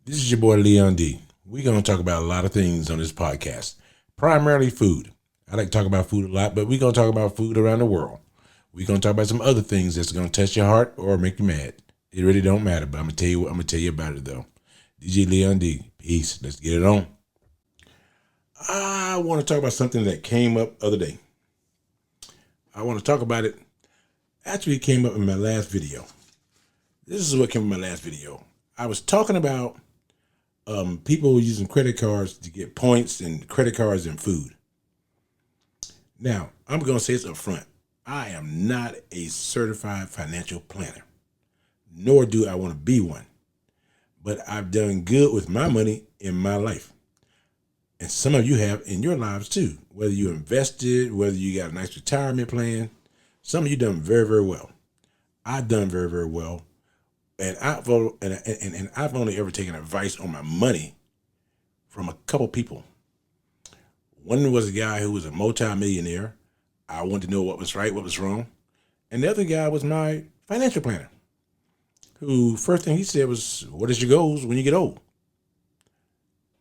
This is your boy Leon D. We're going to talk about a lot of things on this podcast, primarily food. I like to talk about food a lot, but we're going to talk about food around the world. We're going to talk about some other things that's going to touch your heart or make you mad. It really don't matter, but I'm going to tell you what I'm going to tell you about it though. DJ Leon D. Peace. Let's get it on. I want to talk about something that came up the other day. I want to talk about it. Actually, it came up in my last video. This is what came in my last video. I was talking about people using credit cards to get points and credit cards and food. Now, I'm going to say this up front. I am not a certified financial planner, nor do I want to be one. But I've done good with my money in my life. And some of you have in your lives too, whether you invested, whether you got a nice retirement plan. Some of you done very, very well. I've done very, very well. And I've only ever taken advice on my money from a couple people. One was a guy who was a multi-millionaire. I wanted to know what was right, what was wrong. And the other guy was my financial planner, who first thing he said was, what is your goals when you get old?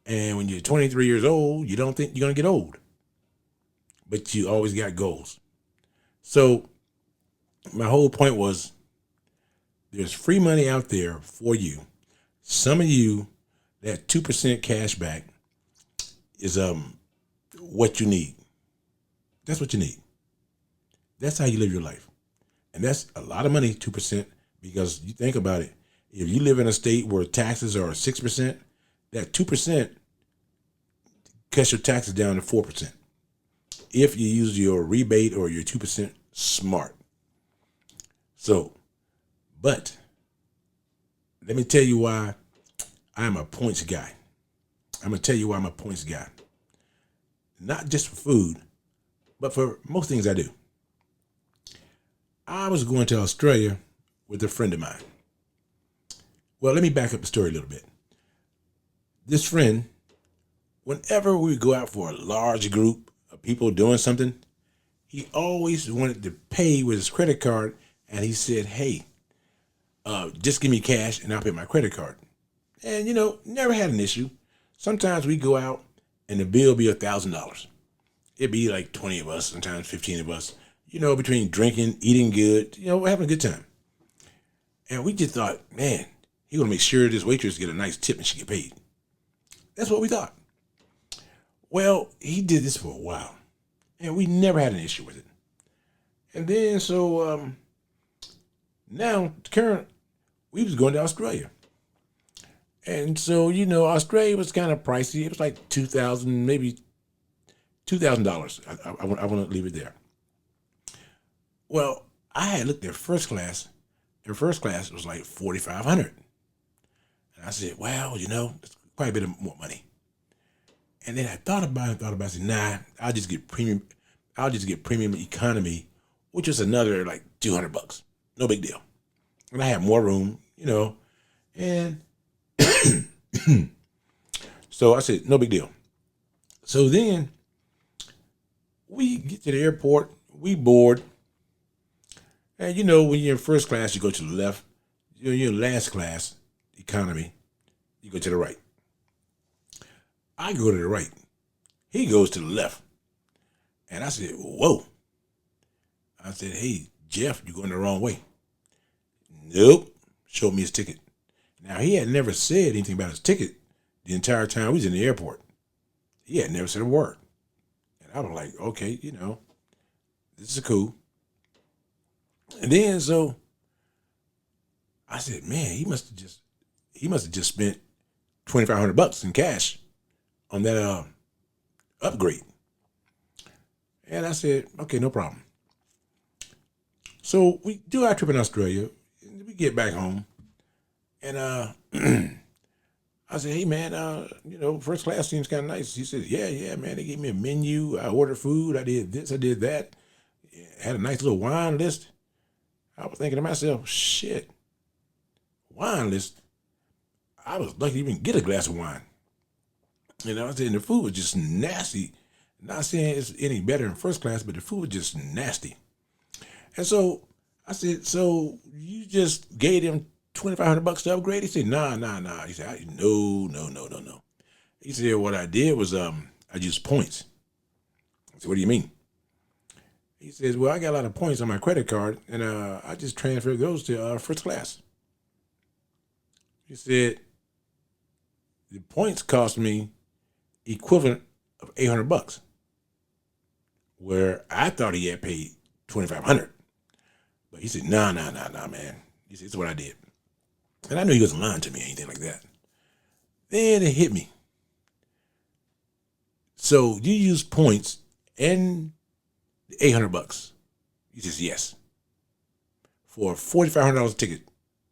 And when you're 23 years old, you don't think you're going to get old, but you always got goals. So my whole point was, there's free money out there for you. Some of you, that 2% cash back is what you need. That's what you need. That's how you live your life. And that's a lot of money, 2%, because you think about it. If you live in a state where taxes are 6%, that 2% cuts your taxes down to 4%. If you use your rebate or your 2% smart. So, but let me tell you why I'm a points guy. I'm going to tell you why I'm a points guy. Not just for food, but for most things I do. I was going to Australia with a friend of mine. Well, let me back up the story a little bit. This friend, whenever we go out for a large group of people doing something, he always wanted to pay with his credit card, and he said, hey, just give me cash and I'll pay my credit card. And, never had an issue. Sometimes we go out and the bill be $1,000. It'd be like 20 of us, sometimes 15 of us, between drinking, eating good, we're having a good time. And we just thought, man, he gonna make sure this waitress get a nice tip and she get paid. That's what we thought. Well, he did this for a while and we never had an issue with it. And then now current, we was going to Australia. And so, Australia was kind of pricey. It was like $2,000, maybe $2,000. I want to leave it there. Well, I had looked at first class, and first class was like $4,500. And I said, well, it's quite a bit of more money. And then I thought about it, I said, nah, I'll just get premium economy, which is another like $200. No big deal. And I had more room, and so I said, no big deal. So then we get to the airport, we board. And when you're in first class, you go to the left. You're in last class, economy, you go to the right. I go to the right. He goes to the left. And I said, whoa. I said, hey, Jeff, you're going the wrong way. Nope. Showed me his ticket. Now, he had never said anything about his ticket the entire time we was in the airport. He had never said a word. And I was like, okay, this is cool. And then so I said, man, he must have just spent $2,500 in cash on that upgrade. And I said, okay, no problem. So we do our trip in Australia. We get back home, and I said, hey man, first class seems kind of nice. He said, yeah, man. They gave me a menu. I ordered food. I did this. I did that. Had a nice little wine list. I was thinking to myself, shit, wine list. I was lucky to even get a glass of wine. I said, and the food was just nasty. Not saying it's any better in first class, but the food was just nasty. And so I said, so you just gave them $2,500 to upgrade? He said, nah. He said, no. He said, what I did was I used points. I said, what do you mean? He says, well, I got a lot of points on my credit card, and I just transferred those to first class. He said, the points cost me equivalent of $800, where I thought he had paid $2,500. But he said, nah, man. He said, it's what I did. And I knew he wasn't lying to me or anything like that. Then it hit me. So you use points and $800. He says, yes. For a $4,500 ticket,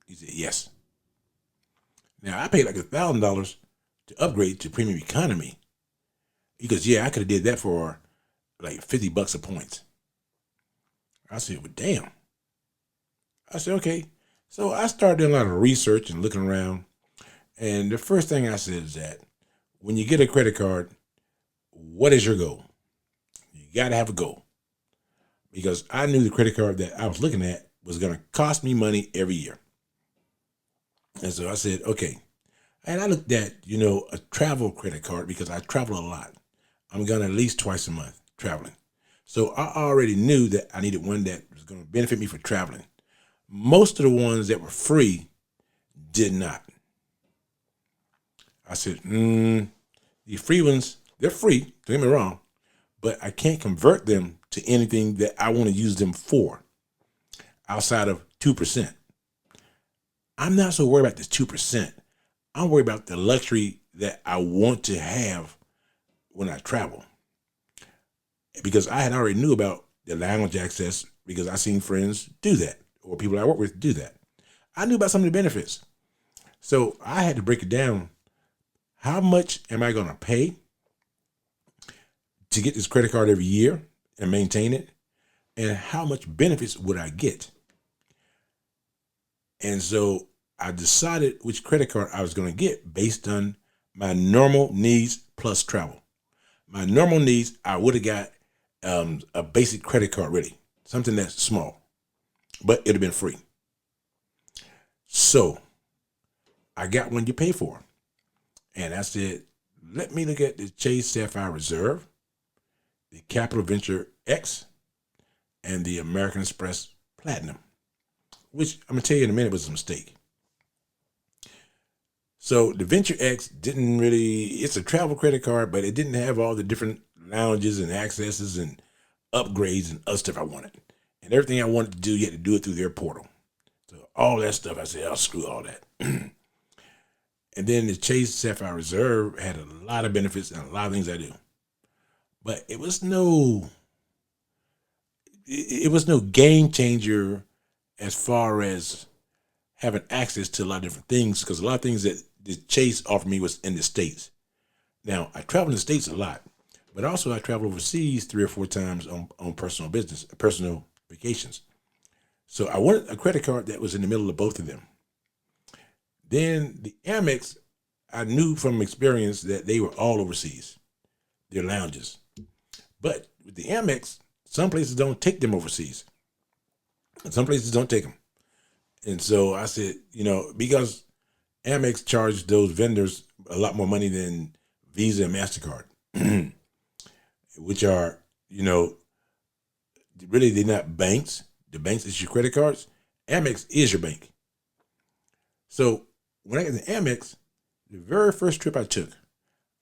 he said, yes. Now, I paid like $1,000 to upgrade to premium economy. Because, yeah, I could have did that for like $50 of points. I said, well, damn. I said, okay. So I started doing a lot of research and looking around. And the first thing I said is that when you get a credit card, what is your goal? You got to have a goal. Because I knew the credit card that I was looking at was going to cost me money every year. And so I said, okay. And I looked at, a travel credit card because I travel a lot. I'm going at least twice a month traveling. So I already knew that I needed one that was going to benefit me for traveling. Most of the ones that were free did not. I said, the free ones, they're free, don't get me wrong, but I can't convert them to anything that I want to use them for outside of 2%. I'm not so worried about this 2%. I'm worried about the luxury that I want to have when I travel. Because I had already knew about the lounge access because I seen friends do that or people I work with do that. I knew about some of the benefits. So I had to break it down. How much am I going to pay to get this credit card every year and maintain it? And how much benefits would I get? And so I decided which credit card I was going to get based on my normal needs plus travel. My normal needs, I would have got a basic credit card ready, something that's small, but it'd have been free. So I got one you pay for. And I said, let me look at the Chase Sapphire Reserve, the Capital Venture X, and the American Express Platinum, which I'm going to tell you in a minute was a mistake. So the Venture X didn't really, it's a travel credit card, but it didn't have all the different lounges and accesses and upgrades and other stuff I wanted. And everything I wanted to do, you had to do it through their portal. So all that stuff, I said, I'll screw all that. And then the Chase Sapphire Reserve had a lot of benefits and a lot of things I do. But it was no game changer as far as having access to a lot of different things, because a lot of things that the Chase offered me was in the States. Now, I travel in the States a lot, but also I travel overseas 3 or 4 times on personal vacations. So I wanted a credit card that was in the middle of both of them. Then the Amex, I knew from experience that they were all overseas, their lounges. But with the Amex, some places don't take them overseas. Some places don't take them. And so I said, because Amex charged those vendors a lot more money than Visa and MasterCard, which are, really they're not banks. The banks issue credit cards. Amex is your bank. So when I got the Amex, the very first trip I took,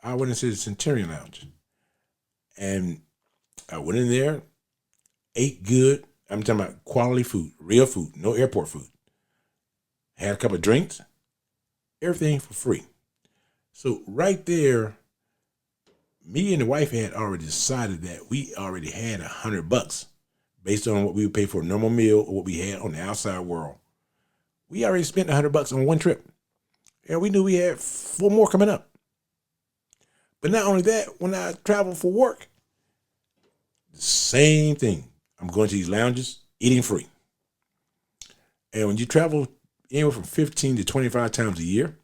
I went into the Centurion Lounge. And I went in there, ate good. I'm talking about quality food, real food, no airport food. Had a couple of drinks, everything for free. So right there, me and the wife had already decided that we already had $100 based on what we would pay for a normal meal or what we had on the outside world. We already spent $100 on one trip. And we knew we had 4 more coming up. But not only that, when I travel for work, the same thing. I'm going to these lounges, eating free. And when you travel anywhere from 15 to 25 times a year,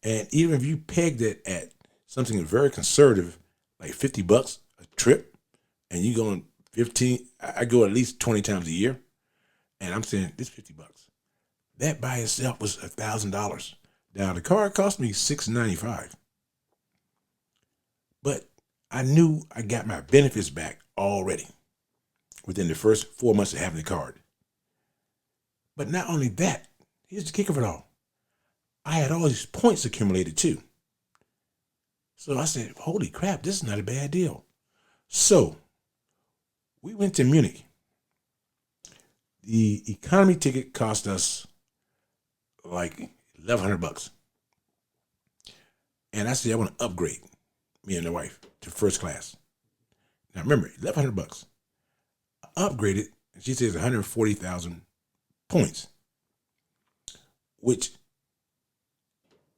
and even if you pegged it at something very conservative, like $50 a trip, and you going 15, I go at least 20 times a year, and I'm saying this $50. That by itself was $1,000. Now the card cost me $695, but I knew I got my benefits back already within the first 4 months of having the card. But not only that, here's the kicker of it all. I had all these points accumulated too. So I said, holy crap, this is not a bad deal. So we went to Munich. The economy ticket cost us like $1,100. And I said, I want to upgrade, me and the wife, to first class. Now remember, $1,100. I upgraded, and she says 140,000 points, which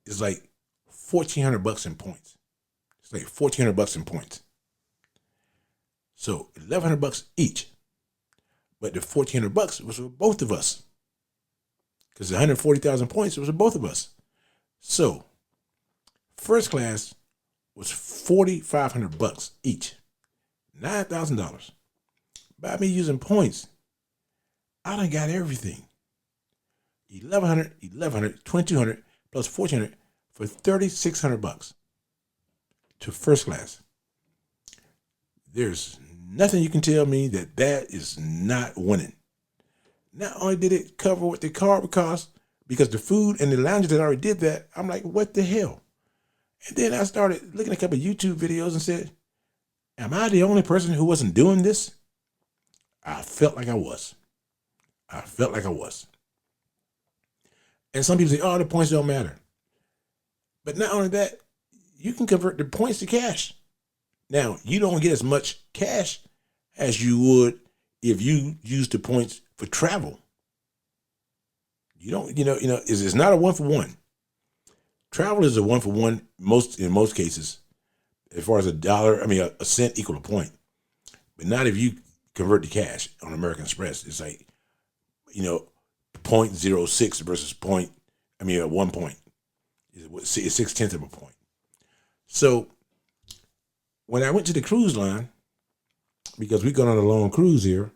is like $1,400 in points. It's like $1,400 in points. So $1,100 each. But the $1,400 was for both of us. Because the 140,000 points was for both of us. So first class was $4,500 each. $9,000. By me using points, I done got everything. $1,100, $2,200 plus $1,400 for $3,600 to first class. There's nothing you can tell me that is not winning. Not only did it cover what the card would cost, because the food and the lounges that already did that, I'm like, what the hell? And then I started looking at a couple of YouTube videos and said, am I the only person who wasn't doing this? I felt like I was. And some people say, oh, the points don't matter. But not only that, you can convert the points to cash. Now, you don't get as much cash as you would if you use the points for travel. You don't, it's not a 1-for-1. Travel is a 1-for-1 in most cases, as far as a cent equal a point. But not if you convert to cash on American Express. It's like, 0.06 versus 1 point. It's 0.6 of a point. So when I went to the cruise line, because we're going on a long cruise here,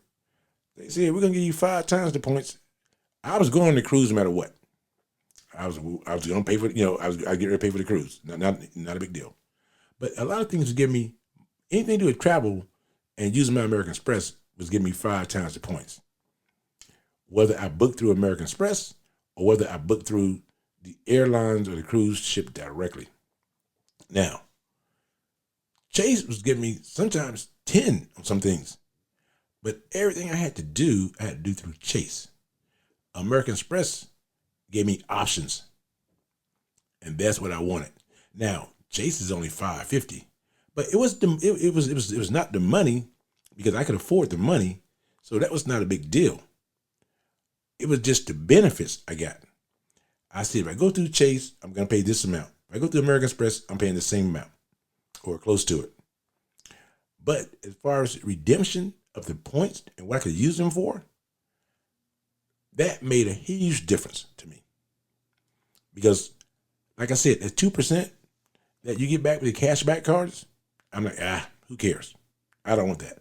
they said, we're going to give you 5 times the points. I was going on the cruise no matter what. I was going to pay for, I was getting ready to pay for the cruise. Not a big deal. But a lot of things would give me, anything to do with travel and using my American Express was giving me 5 times the points. Whether I booked through American Express or whether I booked through the airlines or the cruise ship directly. Now, Chase was giving me sometimes 10 on some things, but everything I had to do through Chase. American Express gave me options, and that's what I wanted. Now, Chase is only $5.50, but it was not the money, because I could afford the money, so that was not a big deal. It was just the benefits I got. I said, if I go through Chase, I'm going to pay this amount. If I go through American Express, I'm paying the same amount or close to it. But as far as redemption of the points and what I could use them for, that made a huge difference to me. Because, like I said, at 2% that you get back with the cashback cards, I'm like, who cares? I don't want that.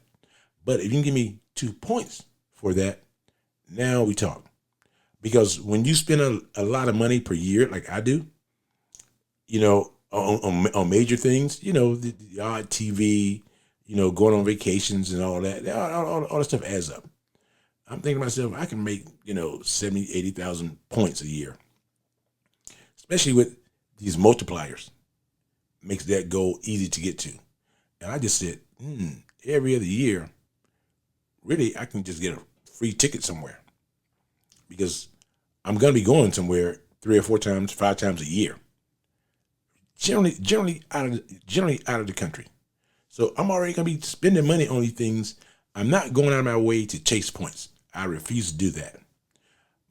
But if you can give me 2 points for that, now we talk. Because when you spend a lot of money per year, like I do, on major things, the odd TV, going on vacations and all that, all that stuff adds up. I'm thinking to myself, I can make, 70, 80,000 points a year, especially with these multipliers. Makes that goal easy to get to. And I just said, every other year, really, I can just get a free ticket somewhere, because I'm going to be going somewhere 3 or 4 times, 5 times a year. Generally out of the country. So I'm already going to be spending money on these things. I'm not going out of my way to chase points. I refuse to do that.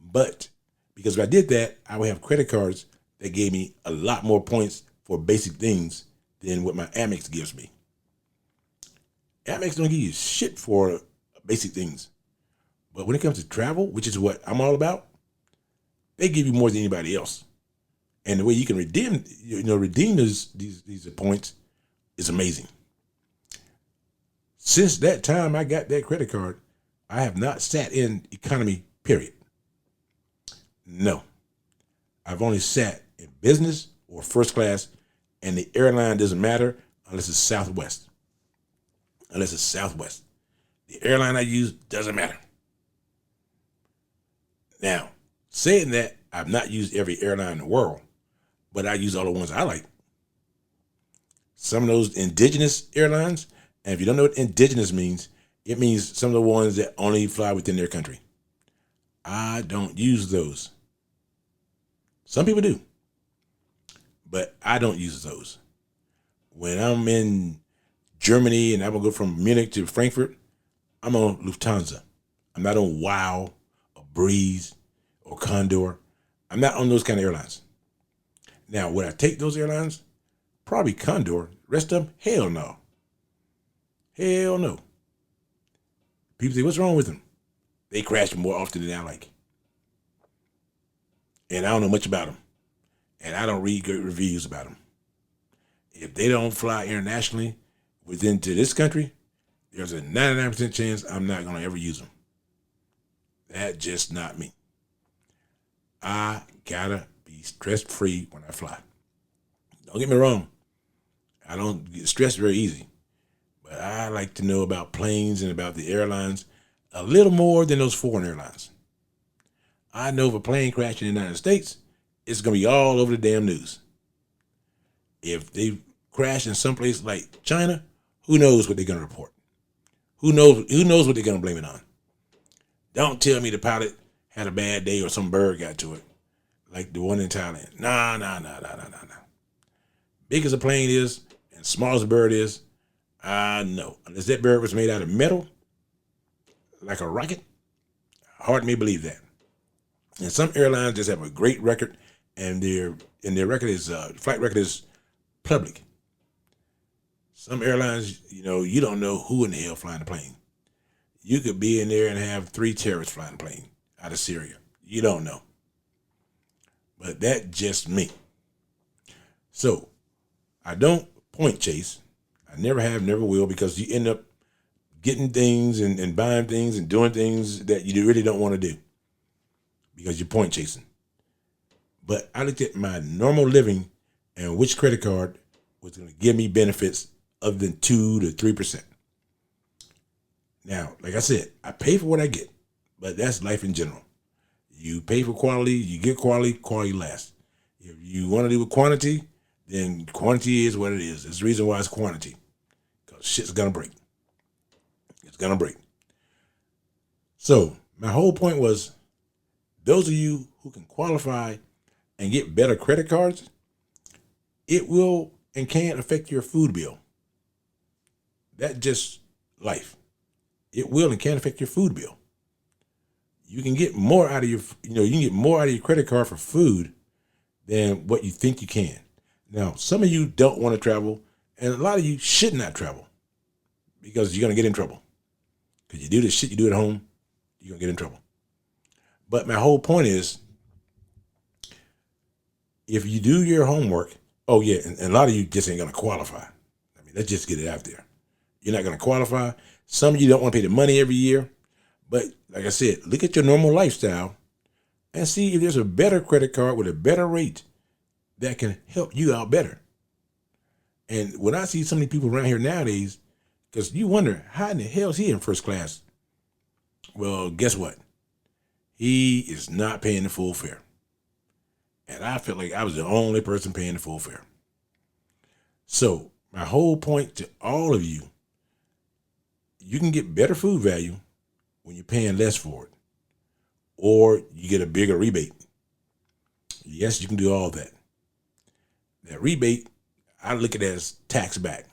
But because if I did that, I would have credit cards that gave me a lot more points for basic things than what my Amex gives me. Amex don't give you shit for basic things. But when it comes to travel, which is what I'm all about, they give you more than anybody else. And the way you can redeem these points is amazing. Since that time I got that credit card, I have not sat in economy, period. No. I've only sat in business or first class, and the airline doesn't matter unless it's Southwest. Unless it's Southwest. The airline I use doesn't matter. Now, saying that, I've not used every airline in the world, but I use all the ones I like. Some of those indigenous airlines, and if you don't know what indigenous means, it means some of the ones that only fly within their country. I don't use those. Some people do, but I don't use those. When I'm in Germany and I'm gonna go from Munich to Frankfurt, I'm on Lufthansa. I'm not on WOW or Breeze or Condor. I'm not on those kind of airlines. Now, would I take those airlines? Probably Condor. Rest of them, hell no. Hell no. People say, what's wrong with them? They crash more often than I like. And I don't know much about them. And I don't read good reviews about them. If they don't fly internationally within to this country, there's a 99% chance I'm not going to ever use them. That's just not me. I gotta be stress-free when I fly. Don't get me wrong. I don't get stressed very easy. But I like to know about planes and about the airlines a little more than those foreign airlines. I know if a plane crashed in the United States, it's going to be all over the damn news. If they crash in some place like China, who knows what they're going to report? Who knows what they're going to blame it on? Don't tell me the pilot had a bad day or some bird got to it, like the one in Thailand. Nah. Big as a plane is and small as a bird is, no. Unless that bird was made out of metal, like a rocket, hard me believe that. And some airlines just have a great record, and their record is flight record is public. Some airlines, you don't know who in the hell flying the plane. You could be in there and have 3 terrorists flying the plane out of Syria. You don't know. But that's just me. So I don't point chase. I never have, never will, because you end up getting things and buying things and doing things that you really don't want to do because you're point chasing. But I looked at my normal living and which credit card was going to give me benefits other than 2 to 3%. Now, like I said, I pay for what I get, but that's life in general. You pay for quality, you get quality, quality lasts. If you want to do with quantity, then quantity is what it is. There's a reason why it's quantity, because shit's going to break. It's going to break. So my whole point was, those of you who can qualify and get better credit cards, it will and can affect your food bill. That's just life. It will and can affect your food bill. You can get more out of you can get more out of your credit card for food than what you think you can. Now, some of you don't want to travel, and a lot of you should not travel because you're going to get in trouble. Because you do this shit you do at home, you're going to get in trouble. But my whole point is, if you do your homework, and a lot of you just ain't going to qualify. I mean, let's just get it out there. You're not going to qualify. Some of you don't want to pay the money every year. But like I said, look at your normal lifestyle and see if there's a better credit card with a better rate that can help you out better. And when I see so many people around here nowadays, because you wonder, how in the hell is he in first class? Well, guess what? He is not paying the full fare. And I felt like I was the only person paying the full fare. So my whole point to all of you, you can get better food value when you're paying less for it, or you get a bigger rebate. Yes, you can do all that. That rebate, I look at it as tax back.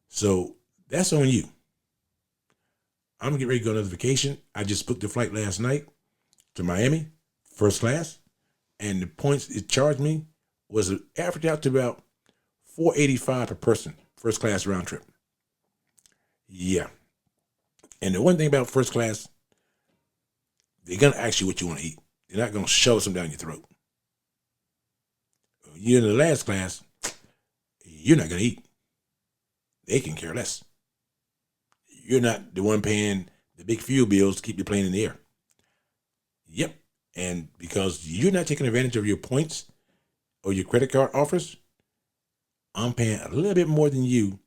So that's on you. I'm gonna get ready to go on another vacation. I just booked a flight last night to Miami, first class, and the points it charged me was averaged out to about $485 per person, first class round trip. Yeah. And the one thing about first class, they're going to ask you what you want to eat. They're not going to shove something down your throat. You're in the last class, you're not going to eat. They can care less. You're not the one paying The big fuel bills keep your plane in the air. Yep. And because you're not taking advantage of your points or your credit card offers, I'm paying a little bit more than you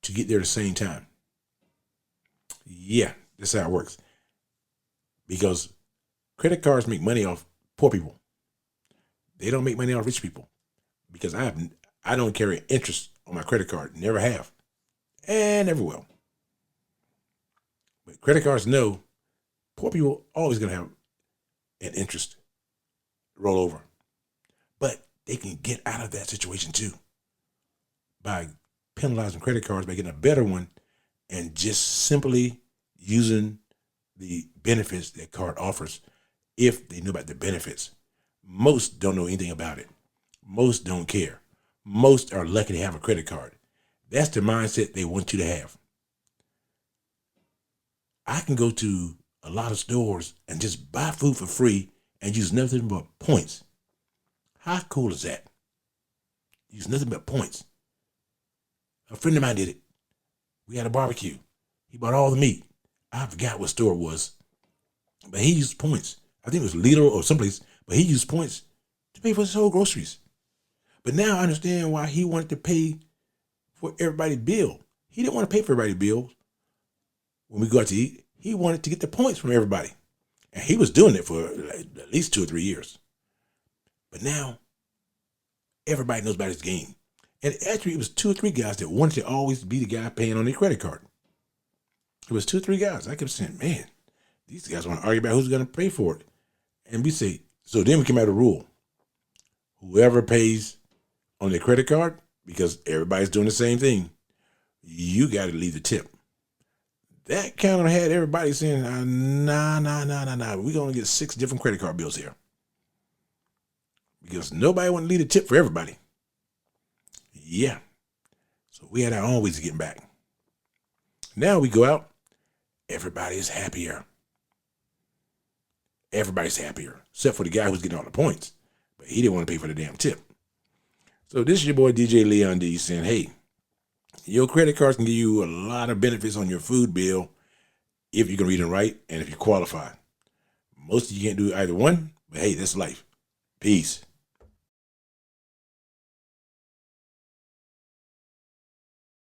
to get there at the same time. Yeah, that's how it works. Because credit cards make money off poor people. They don't make money off rich people. Because I don't carry interest on my credit card. Never have. And never will. But credit cards know poor people always going to have an interest rollover. But they can get out of that situation too by penalizing credit cards by getting a better one and just simply using the benefits that card offers if they know about the benefits. Most don't know anything about it. Most don't care. Most are lucky to have a credit card. That's the mindset they want you to have. I can go to a lot of stores and just buy food for free and use nothing but points. How cool is that? Use nothing but points. A friend of mine did it. We had a barbecue. He bought all the meat. I forgot what store it was, but he used points. I think it was Lidl or someplace, but he used points to pay for his whole groceries. But now I understand why he wanted to pay for everybody's bill. He didn't want to pay for everybody's bill when we go out to eat. He wanted to get the points from everybody. And he was doing it for at least 2 or 3 years. But now everybody knows about his game. And actually, it was 2 or 3 guys that wanted to always be the guy paying on their credit card. It was 2 or 3 guys. I kept saying, man, these guys want to argue about who's going to pay for it. And we say, so then we came out with a rule. Whoever pays on their credit card, because everybody's doing the same thing, you got to leave the tip. That kind of had everybody saying, nah. We're going to get 6 different credit card bills here. Because nobody want to leave a tip for everybody. Yeah. So we had our own ways of getting back. Now we go out, everybody's happier. Everybody's happier, except for the guy who's getting all the points. But he didn't want to pay for the damn tip. So this is your boy DJ Leon D saying, hey, your credit cards can give you a lot of benefits on your food bill if you can read and write and if you qualify. Most of you can't do either one, but hey, that's life. Peace.